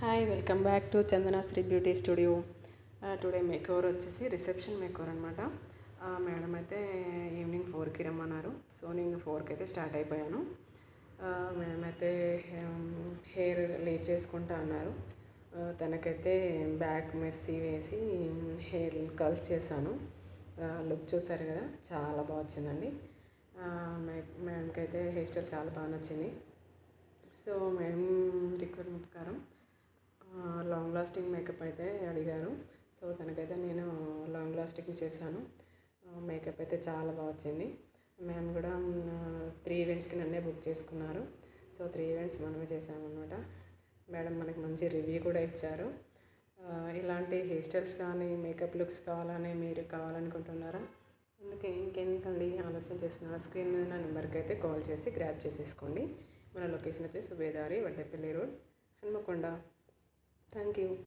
Hi welcome back to Chandanashri beauty studio. Today makeover వచ్చేసి reception makeover అనమాట. Madam అయితే evening 4కి రమ్మన్నారు. సో నేను 4కి అయితే స్టార్ట్ అయిపోయాను. మేడం అయితే హెయిర్ లీవ్ చేసుకుంటా అన్నారు. తనకైతే బ్యాక్ మెస్సీ వేసి హెయిర్ కర్ల్స్ చేశాను. లుక్ చూసారు కదా, చాలా బాగా వచ్చిందండి. మేడంకి అయితే హెయిర్ స్టైల్ చాలా బాగా నచ్చింది. సో మేడం రిక్వైర్మెంట్ ప్రకారం లాంగ్ లాస్టింగ్ మేకప్ అయితే అడిగారు. సో తనకైతే నేను లాంగ్ లాస్టింగ్ చేశాను. మేకప్ అయితే చాలా బాగా వచ్చింది. మేము కూడా 3 ఈవెంట్స్కి నన్నే బుక్ చేసుకున్నారు. సో 3 ఈవెంట్స్ మనమే చేసామన్నమాట. మేడం మనకి మంచి రివ్యూ కూడా ఇచ్చారు. ఇలాంటి హెయిర్ స్టైల్స్ కానీ మేకప్ లుక్స్ మీరు కావాలనుకుంటున్నారా? ఇంకెందుకండి ఆలస్యం చేస్తున్నారు? స్క్రీన్ మీద నా నెంబర్కి అయితే కాల్ చేసి గ్రాప్ చేసేసుకోండి. మన లొకేషన్ వచ్చి Subedari Vaddepalli road, Hanamkonda. Thank you.